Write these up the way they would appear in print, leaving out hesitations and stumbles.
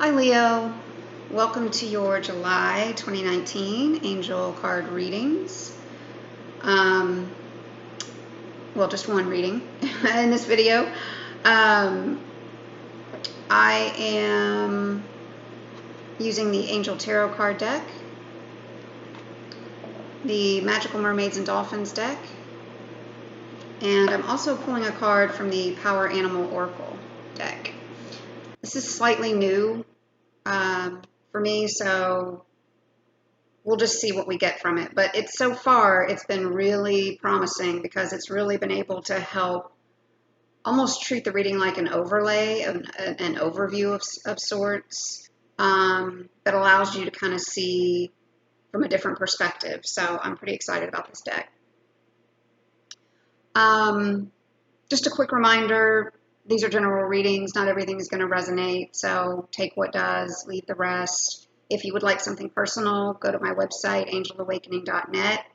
Hi Leo, welcome to your July 2019 angel card readings. Um, just one reading in this video. I am using the Angel Tarot card deck, the Magical Mermaids and Dolphins deck, and I'm also pulling a card from the Power Animal Oracle deck. This is slightly new for me, so we'll just see what we get from it. But so far, it's been really promising because it's really been able to help almost treat the reading like an overlay, an overview of sorts, that allows you to kind of see from a different perspective. So I'm pretty excited about this deck. Just a quick reminder, these are general readings. Not everything is going to resonate, so take what does, leave the rest. If you would like something personal, go to my website, angelawakening.net,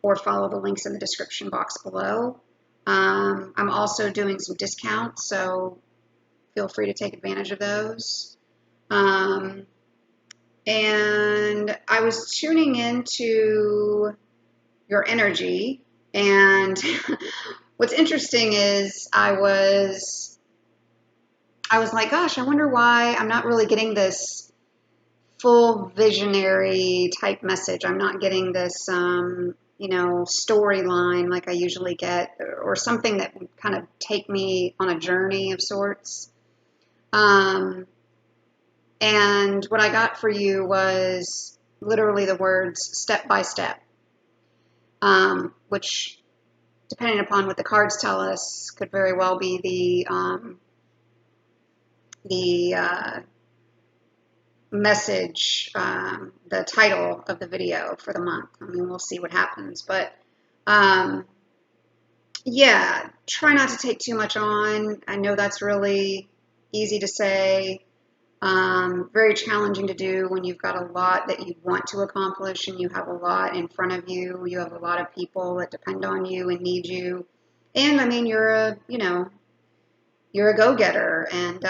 or follow the links in the description box below. I'm also doing some discounts, so feel free to take advantage of those. And I was tuning into your energy, and what's interesting is I was like, gosh, I wonder why I'm not really getting this full visionary type message. I'm not getting this, storyline like I usually get, or something that would kind of take me on a journey of sorts. And what I got for you was literally the words step by step, which, depending upon what the cards tell us, could very well be the message, the title of the video for the month. I mean, we'll see what happens, but yeah, try not to take too much on. I know that's really easy to say, very challenging to do when you've got a lot that you want to accomplish and you have a lot in front of you. You have a lot of people that depend on you and need you. And I mean, you're a go-getter, and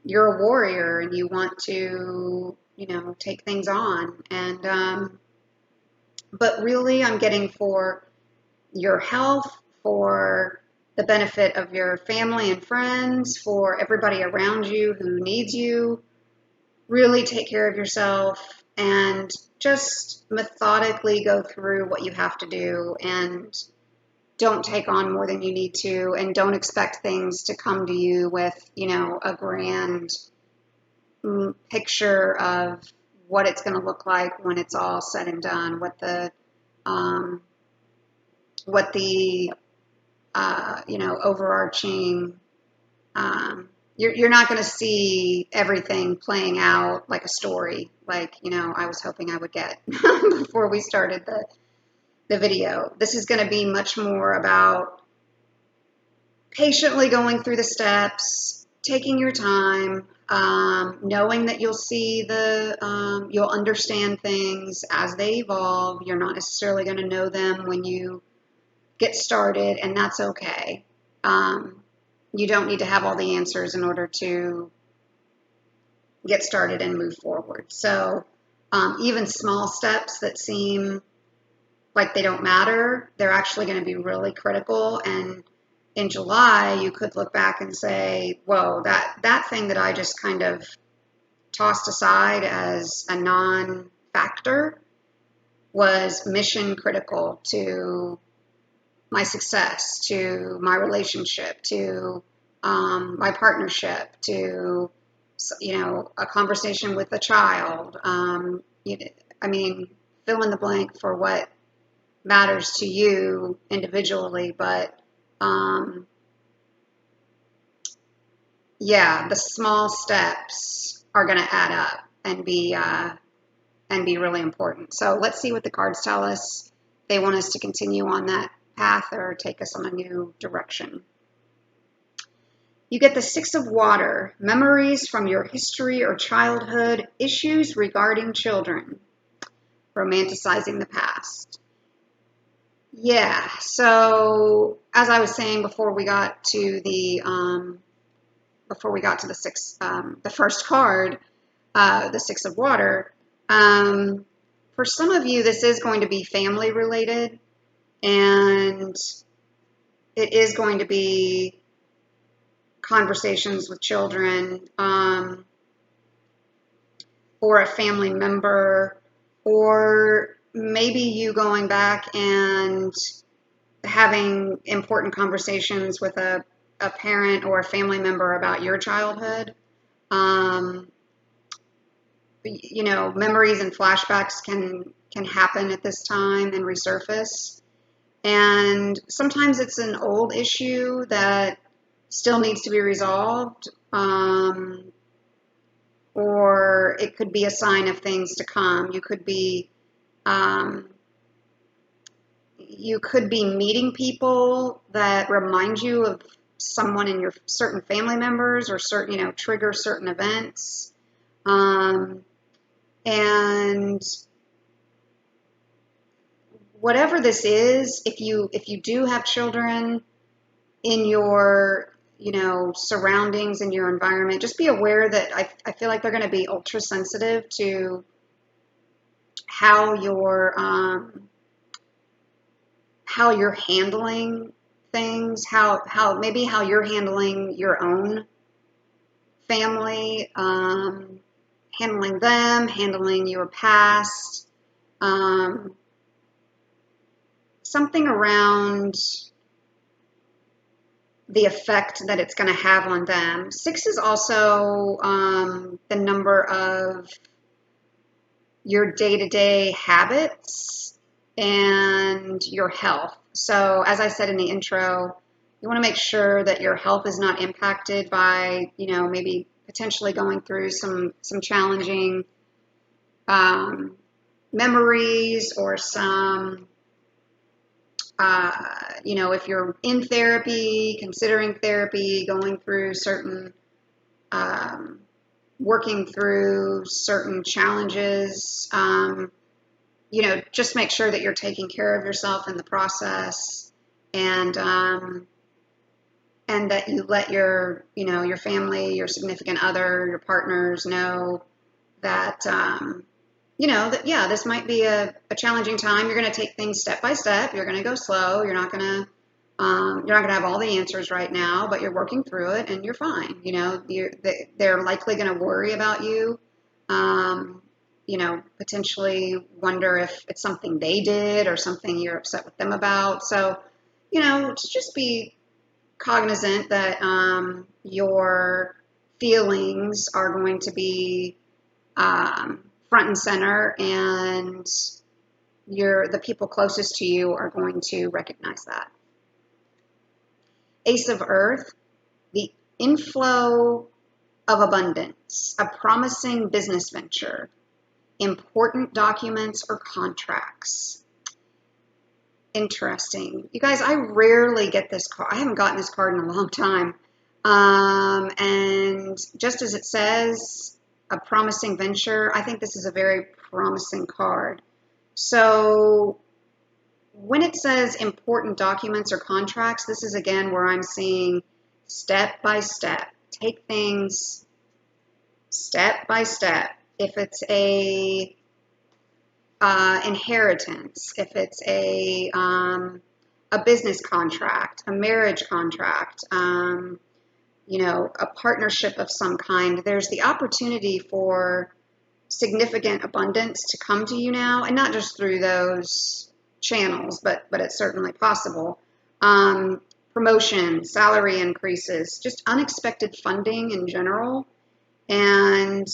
you're a warrior, and you want to, take things on. And but really, I'm getting for your health, for the benefit of your family and friends, for everybody around you who needs you. Really take care of yourself and just methodically go through what you have to do, and don't take on more than you need to, and don't expect things to come to you with, a grand picture of what it's going to look like when it's all said and done, what the overarching, you're not going to see everything playing out like a story, like, I was hoping I would get before we started the video. This is going to be much more about patiently going through the steps, taking your time, knowing that you'll understand things as they evolve. You're not necessarily going to know them when you get started, and that's okay. You don't need to have all the answers in order to get started and move forward. So even small steps that seem like they don't matter, they're actually going to be really critical. And in July, you could look back and say, whoa, that thing that I just kind of tossed aside as a non-factor was mission critical to my success, to my relationship, to my partnership, to, a conversation with a child. I mean, fill in the blank for what matters to you individually, but the small steps are going to add up and be really important. So let's see what the cards tell us. They want us to continue on that path or take us on a new direction. You get the Six of Water, memories from your history or childhood, issues regarding children, romanticizing the past. Yeah, so as I was saying before we got to the before we got to the first card, the Six of Water. For some of you, this is going to be family related, and it is going to be conversations with children, or a family member, or maybe you going back and having important conversations with a parent or a family member about your childhood. Memories and flashbacks can happen at this time and resurface. And sometimes it's an old issue that still needs to be resolved, or it could be a sign of things to come. You could be meeting people that remind you of someone in your certain family members, or trigger certain events. And whatever this is, if you do have children in your surroundings, in your environment, just be aware that I feel like they're going to be ultra sensitive to how you're handling things, how you're handling your own family, handling them, handling your past, something around the effect that it's going to have on them. 6 is also the number of your day-to-day habits and your health. So as I said in the intro, you want to make sure that your health is not impacted by, maybe potentially going through some challenging memories, or some, if you're in therapy, considering therapy, going through certain, working through certain challenges, just make sure that you're taking care of yourself in the process, and that you let your family, your significant other, your partners know that, yeah, this might be a challenging time. You're going to take things step by step. You're going to go slow. You're not going to have all the answers right now, but you're working through it and you're fine. They're likely going to worry about you. Potentially wonder if it's something they did or something you're upset with them about. So, to just be cognizant that your feelings are going to be front and center, and the people closest to you are going to recognize that. Ace of Earth, the inflow of abundance, a promising business venture, important documents or contracts. Interesting. You guys, I rarely get this card. I haven't gotten this card in a long time. And just as it says, a promising venture, I think this is a very promising card. So when it says important documents or contracts, this is again where I'm seeing step by step. Take things step by step. If it's a inheritance, if it's a business contract, a marriage contract, a partnership of some kind, there's the opportunity for significant abundance to come to you now, and not just through those channels, but it's certainly possible. Promotion, salary increases, just unexpected funding in general. And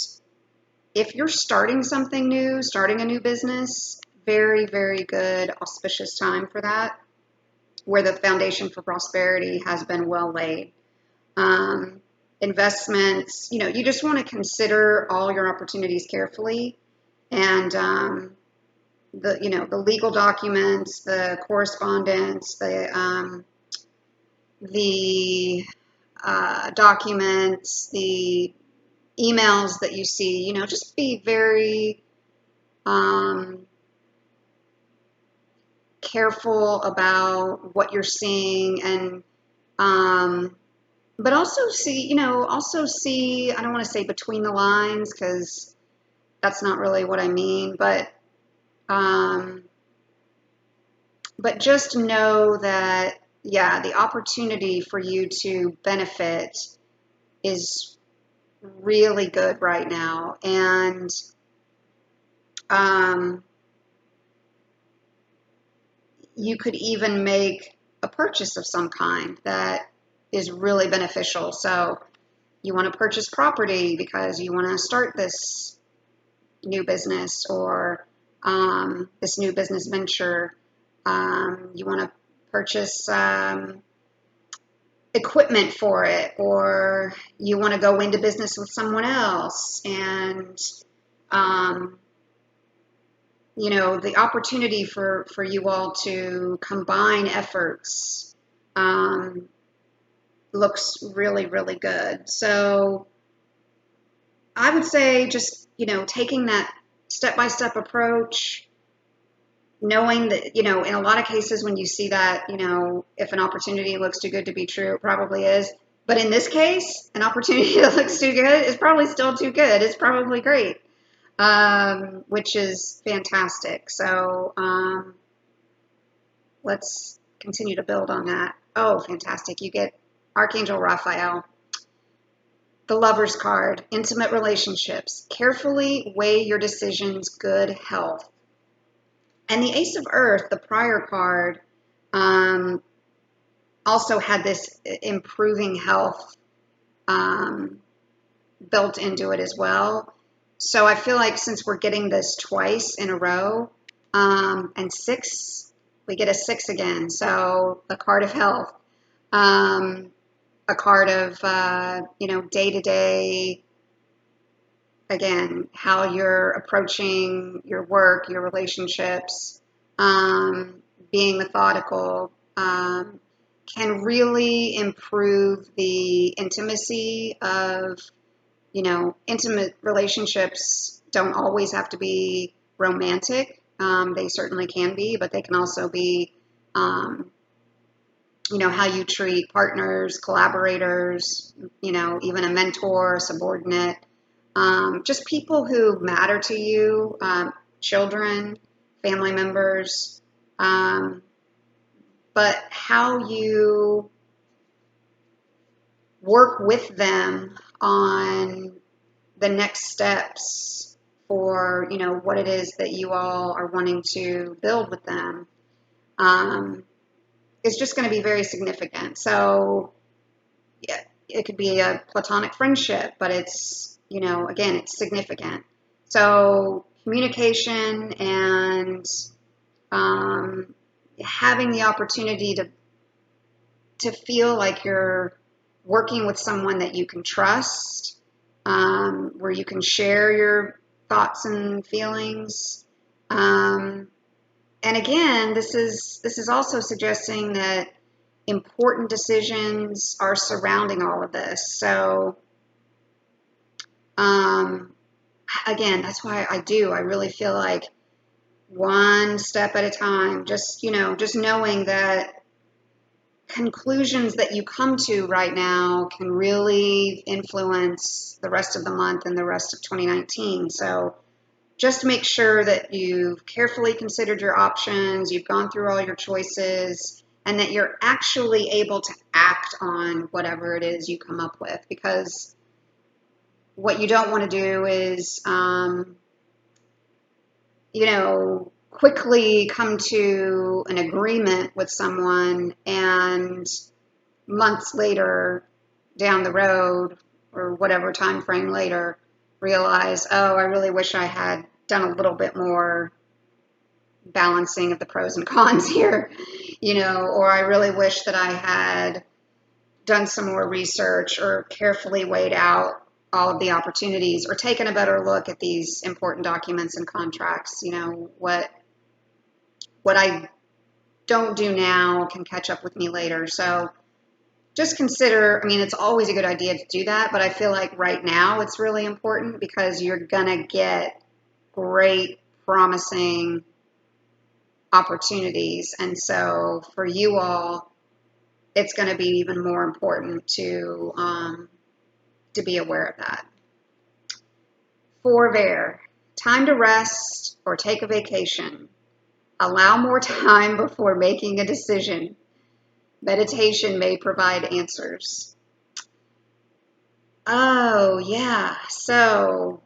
if you're starting something new, starting a new business, very, very good, auspicious time for that, where the foundation for prosperity has been well laid. Investments, you just want to consider all your opportunities carefully, and the legal documents, the correspondence, the documents, the emails that you see, just be very careful about what you're seeing, and but also see, I don't want to say between the lines because that's not really what I mean, um, but just know that, yeah, the opportunity for you to benefit is really good right now. And um, you could even make a purchase of some kind that is really beneficial. So you want to purchase property because you want to start this new business or this new business venture. You want to purchase equipment for it, or you want to go into business with someone else. And um, the opportunity for you all to combine efforts um, looks really, really good. So I would say just, taking that step-by-step approach, knowing that, in a lot of cases when you see that, if an opportunity looks too good to be true, it probably is. But in this case, an opportunity that looks too good is probably still too good. It's probably great, which is fantastic. So let's continue to build on that. Oh, fantastic. You get Archangel Raphael. The Lover's card, intimate relationships. Carefully weigh your decisions, good health. And the Ace of Earth, the prior card, um, also had this improving health built into it as well. So I feel like since we're getting this twice in a row, and six, we get a six again. So a card of health, a card of, day to day, again, how you're approaching your work, your relationships, being methodical, can really improve the intimacy of, intimate relationships don't always have to be romantic. They certainly can be, but they can also be, how you treat partners, collaborators, even a mentor, a subordinate, just people who matter to you, children, family members, but how you work with them on the next steps for, what it is that you all are wanting to build with them, is just going to be very significant. So yeah, it could be a platonic friendship, but it's, again, it's significant. So communication and having the opportunity to feel like you're working with someone that you can trust, where you can share your thoughts and feelings. And again, this is also suggesting that important decisions are surrounding all of this. So again, that's why I really feel like one step at a time, just knowing that conclusions that you come to right now can really influence the rest of the month and the rest of 2019. So just make sure that you've carefully considered your options, you've gone through all your choices, and that you're actually able to act on whatever it is you come up with. Because what you don't want to do is, quickly come to an agreement with someone and months later down the road or whatever time frame later realize, oh, I really wish I had done a little bit more balancing of the pros and cons here, or I really wish that I had done some more research or carefully weighed out all of the opportunities or taken a better look at these important documents and contracts. What I don't do now can catch up with me later. So just consider, it's always a good idea to do that, but I feel like right now it's really important because you're going to get great, promising opportunities. And so for you all, it's going to be even more important to be aware of that. For Bear, time to rest or take a vacation. Allow more time before making a decision. Meditation may provide answers. Oh, yeah. So,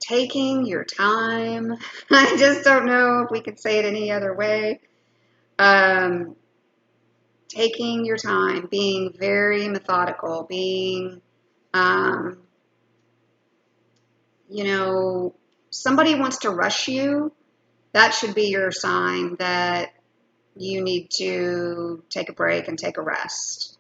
taking your time. I just don't know if we could say it any other way. Um, Taking your time, being very methodical, being, um, you know, somebody wants to rush you. That should be your sign that you need to take a break and take a rest.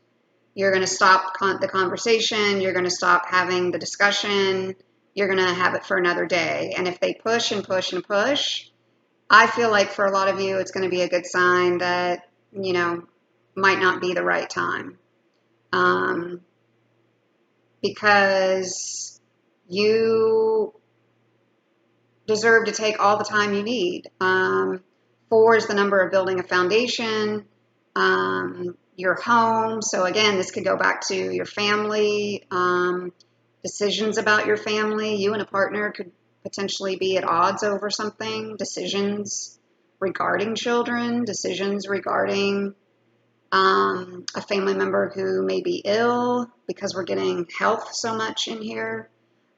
You're going to stop the conversation. You're going to stop having the discussion. You're going to have it for another day. And if they push and push and push, I feel like for a lot of you, it's going to be a good sign that, might not be the right time. Because you deserve to take all the time you need. 4 is the number of building a foundation, your home. So again, this could go back to your family, decisions about your family. You and a partner could potentially be at odds over something, decisions regarding children, decisions regarding a family member who may be ill, because we're getting health so much in here.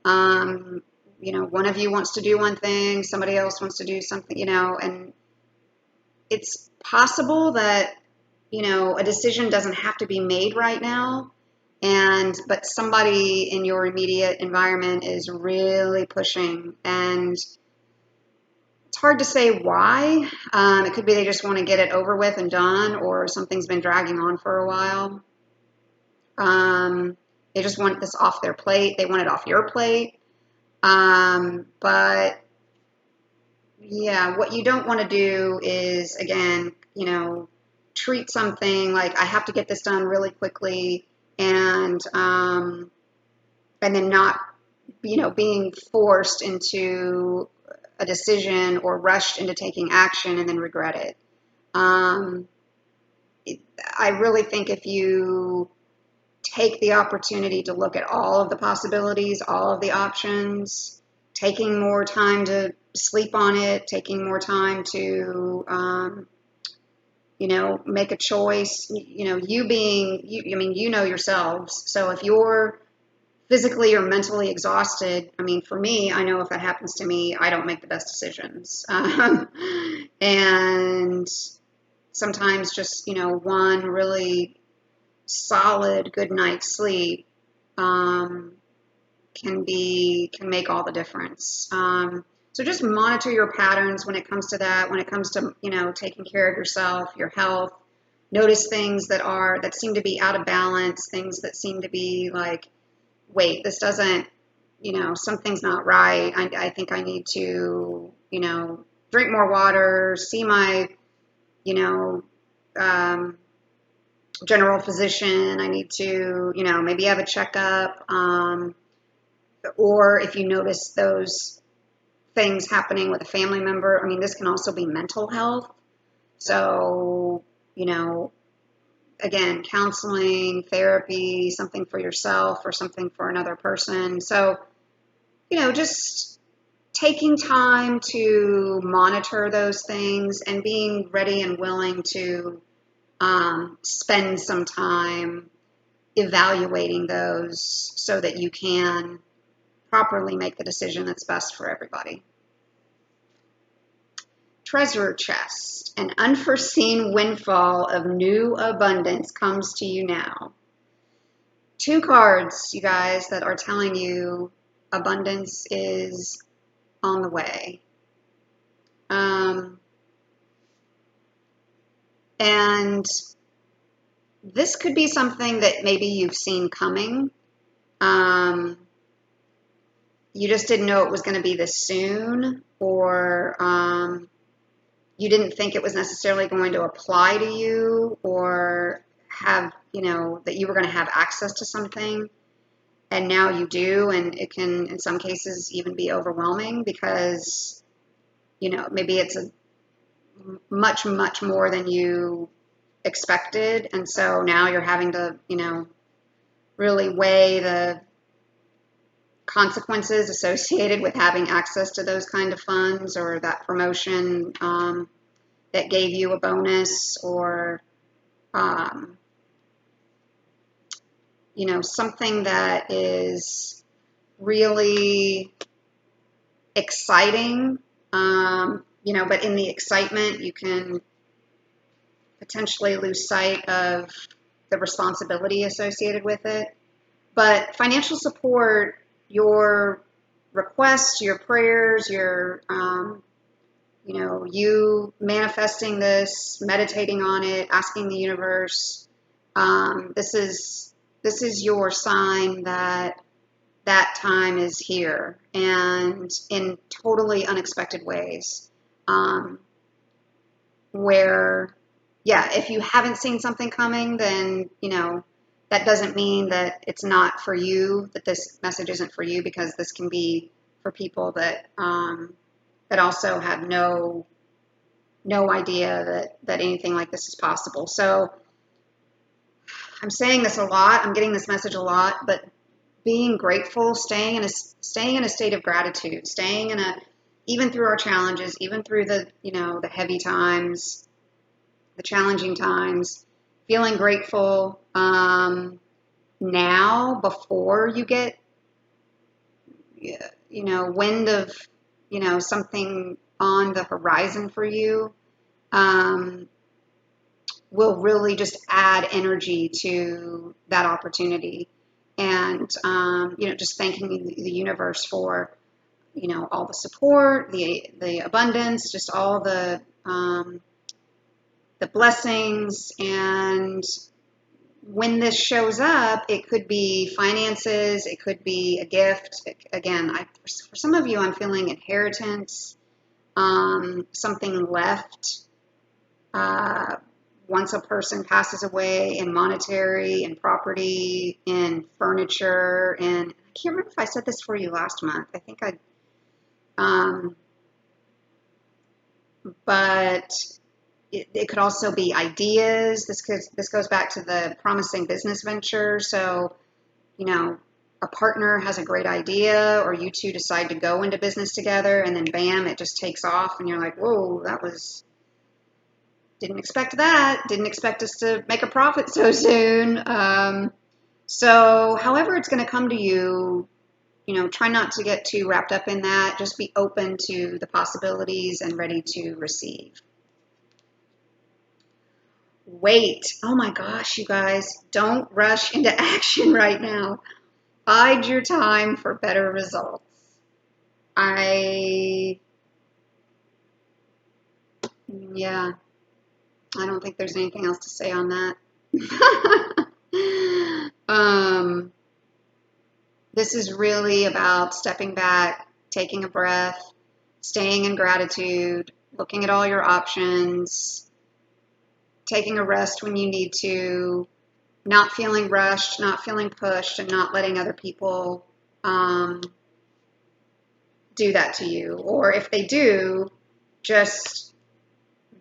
One of you wants to do one thing, somebody else wants to do something, and it's possible that, a decision doesn't have to be made right now. But somebody in your immediate environment is really pushing, and it's hard to say why. It could be they just want to get it over with and done, or something's been dragging on for a while. They just want this off their plate. They want it off your plate. But yeah, what you don't want to do is, again, treat something like, I have to get this done really quickly, and then not, being forced into a decision or rushed into taking action and then regret it. I really think if you take the opportunity to look at all of the possibilities, all of the options, taking more time to sleep on it, taking more time to, make a choice, you being, yourselves. So if you're physically or mentally exhausted, for me, I know if that happens to me, I don't make the best decisions. And sometimes just, one really solid good night's sleep can make all the difference. So just monitor your patterns when it comes to that, when it comes to, taking care of yourself, your health. Notice things that seem to be out of balance, things that seem to be like, wait, this doesn't, something's not right. I think I need to, drink more water, see my, general physician. I need to, maybe have a checkup. Or if you notice those things happening with a family member, this can also be mental health. So, again, counseling, therapy, something for yourself or something for another person. So, just taking time to monitor those things and being ready and willing to spend some time evaluating those so that you can properly make the decision that's best for everybody. Treasure chest. An unforeseen windfall of new abundance comes to you now. 2 cards, you guys, that are telling you abundance is on the way. And this could be something that maybe you've seen coming. You just didn't know it was going to be this soon, or you didn't think it was necessarily going to apply to you, or have, that you were going to have access to something, and now you do, and it can, in some cases, even be overwhelming because, maybe it's a much, much more than you expected. And so now you're having to, really weigh the consequences associated with having access to those kind of funds, or that promotion that gave you a bonus, or um, something that is really exciting. But in the excitement, you can potentially lose sight of the responsibility associated with it. But financial support, your requests, your prayers, you manifesting this, meditating on it, asking the universe, this is your sign that that time is here, and in totally unexpected ways. Where, yeah, if you haven't seen something coming, then, that doesn't mean that it's not for you, that this message isn't for you, because this can be for people that that also have no idea that anything like this is possible. So I'm saying this a lot. I'm getting this message a lot, but being grateful, staying in a state of gratitude, even through our challenges, even through the heavy times, the challenging times, feeling grateful now, before you get wind of something on the horizon for you, will really just add energy to that opportunity. And just thanking the universe for all the support, the abundance, just all the blessings. And when this shows up, it could be finances, it could be a gift. Again, for some of you, I'm feeling inheritance, something left once a person passes away, in monetary, in property, in furniture. And I can't remember if I said this for you last month. I think but it could also be ideas. This goes back to the promising business venture. So, a partner has a great idea, or you two decide to go into business together, and then bam, it just takes off, and you're like, whoa, didn't expect that. Didn't expect us to make a profit so soon. So however it's going to come to you, try not to get too wrapped up in that. Just be open to the possibilities and ready to receive. Wait. Oh my gosh, you guys, don't rush into action right now. Bide your time for better results. Yeah, I don't think there's anything else to say on that. This is really about stepping back, taking a breath, staying in gratitude, looking at all your options, taking a rest when you need to, not feeling rushed, not feeling pushed, and not letting other people do that to you. Or if they do, just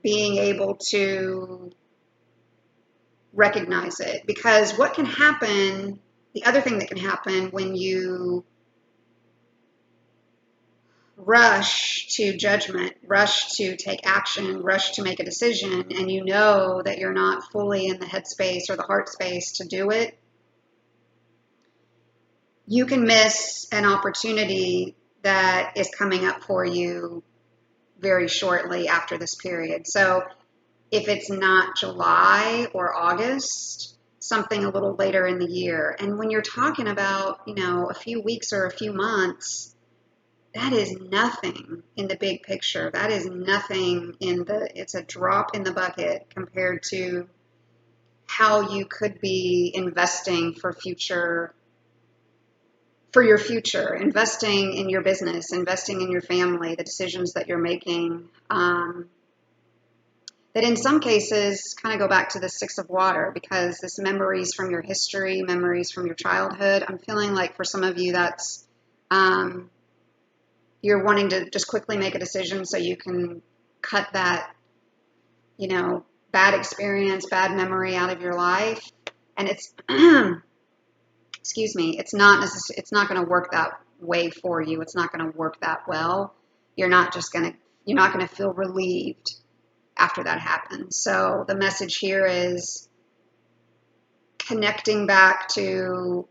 being able to recognize it. Because what can happen, the other thing that can happen when you rush to judgment, rush to take action, rush to make a decision, and you know that you're not fully in the headspace or the heart space to do it, you can miss an opportunity that is coming up for you very shortly after this period. So if it's not July or August, something a little later in the year. And when you're talking about, a few weeks or a few months, that is nothing in the big picture. That is nothing it's a drop in the bucket compared to how you could be investing for your future, investing in your business, investing in your family, the decisions that you're making, that in some cases kind of go back to the Six of Water, because this memories from your history, memories from your childhood. I'm feeling like for some of you that's you're wanting to just quickly make a decision so you can cut that, bad experience, bad memory out of your life, and it's excuse me, it's not going to work that way for you. It's not going to work that well. You're not going to feel relieved after that happens. So the message here is connecting back to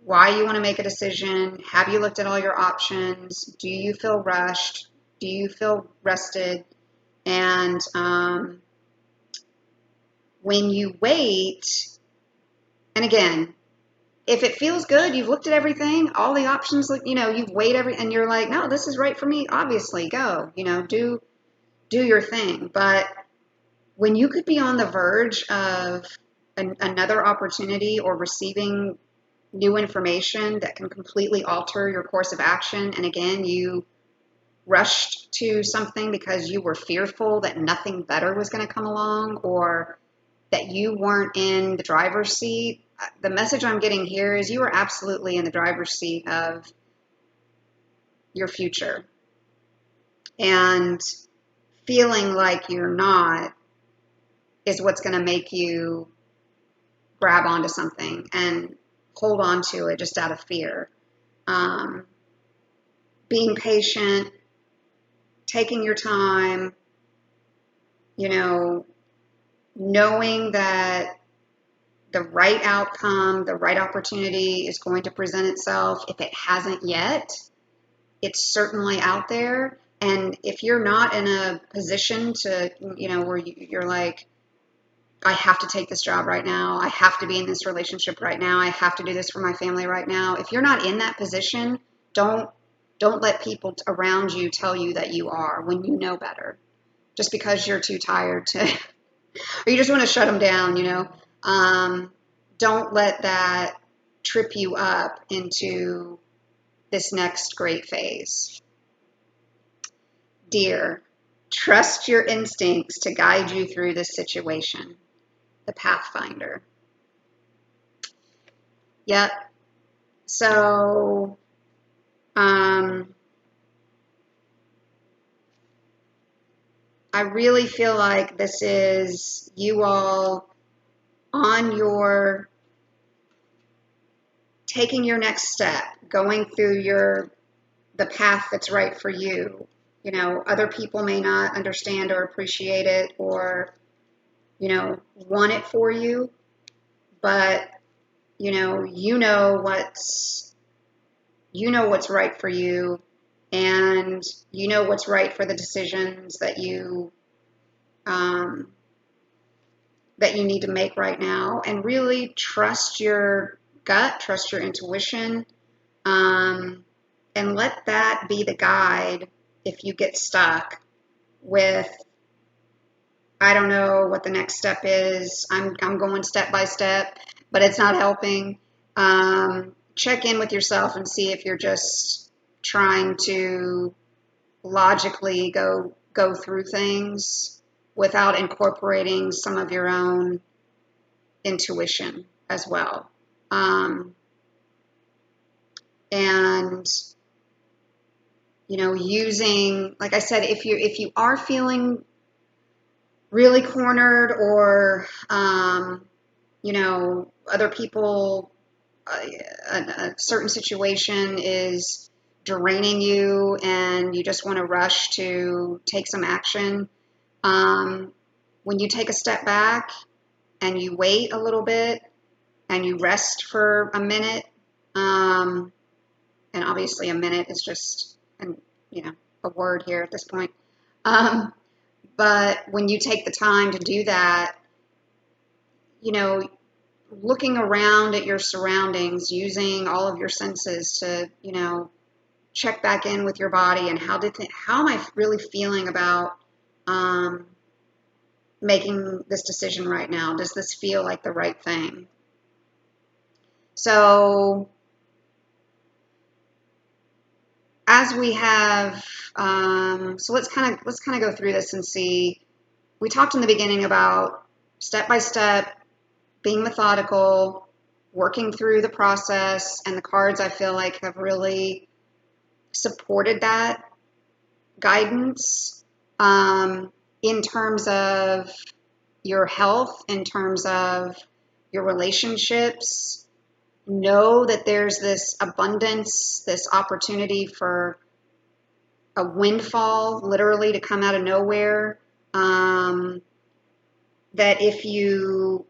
why you want to make a decision. Have you looked at all your options? Do you feel rushed? Do you feel rested? And when you wait, and again, if it feels good, you've looked at everything, all the options, you've weighed and you're like, no, this is right for me. Obviously, go, do your thing. But when you could be on the verge of another opportunity or receiving new information that can completely alter your course of action, and again, you rushed to something because you were fearful that nothing better was going to come along, or that you weren't in the driver's seat, the message I'm getting here is you are absolutely in the driver's seat of your future. And feeling like you're not is what's going to make you grab onto something and hold on to it just out of fear. Being patient, taking your time, knowing that the right outcome, the right opportunity is going to present itself. If it hasn't yet, it's certainly out there. And if you're not in a position to, where you're like, I have to take this job right now. I have to be in this relationship right now. I have to do this for my family right now. If you're not in that position, don't let people around you tell you that you are when you know better. Just because you're too tired to, or you just want to shut them down, don't let that trip you up into this next great phase. Dear, trust your instincts to guide you through this situation. The Pathfinder. Yep. So, I really feel like this is you all on your taking your next step, going through the path that's right for you. Other people may not understand or appreciate it or, want it for you, but you know what's right for you, and you know what's right for the decisions that you need to make right now, and really trust your gut, trust your intuition, and let that be the guide if you get stuck with, I don't know what the next step is. I'm going step by step, but it's not helping. Check in with yourself and see if you're just trying to logically go through things without incorporating some of your own intuition as well. And using, like I said, if you are feeling really cornered, or other people, a certain situation is draining you and you just want to rush to take some action, when you take a step back and you wait a little bit and you rest for a minute, and obviously a minute is just a word here at this point, but when you take the time to do that, looking around at your surroundings, using all of your senses to, check back in with your body and how am I really feeling about making this decision right now? Does this feel like the right thing? So as we have, so let's kind of go through this and see. We talked in the beginning about step by step, being methodical, working through the process, and the cards I feel like have really supported that guidance, in terms of your health, in terms of your relationships. Know that there's this abundance, this opportunity for a windfall, literally, to come out of nowhere. That if you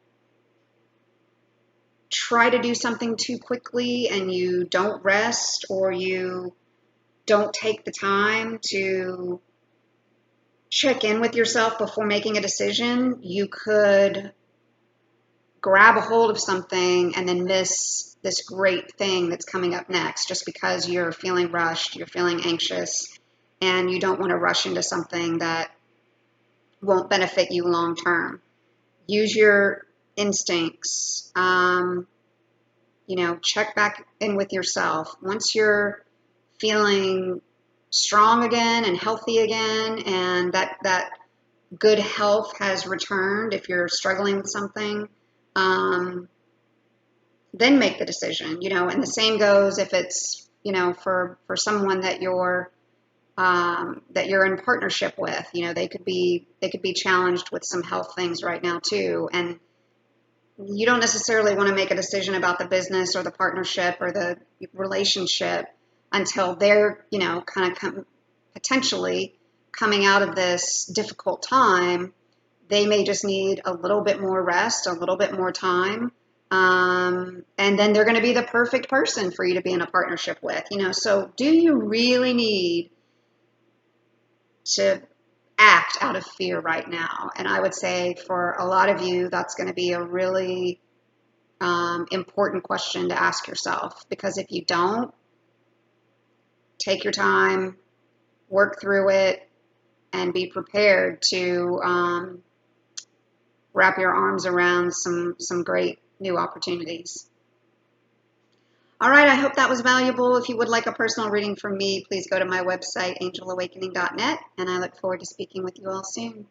try to do something too quickly and you don't rest, or you don't take the time to check in with yourself before making a decision, you could grab a hold of something and then miss this great thing that's coming up next, just because you're feeling rushed, you're feeling anxious, and you don't want to rush into something that won't benefit you long term. Use your instincts. Check back in with yourself. Once you're feeling strong again and healthy again, and that good health has returned, if you're struggling with something, then make the decision. And the same goes if it's, for someone that you're in partnership with. They could be challenged with some health things right now too, and you don't necessarily want to make a decision about the business or the partnership or the relationship until they're, potentially coming out of this difficult time. They may just need a little bit more rest, a little bit more time. And then they're going to be the perfect person for you to be in a partnership with. So do you really need to act out of fear right now? And I would say for a lot of you, that's going to be a really important question to ask yourself, because if you don't, take your time, work through it, and be prepared to wrap your arms around some great new opportunities. All right, I hope that was valuable. If you would like a personal reading from me, please go to my website, angelawakening.net, and I look forward to speaking with you all soon.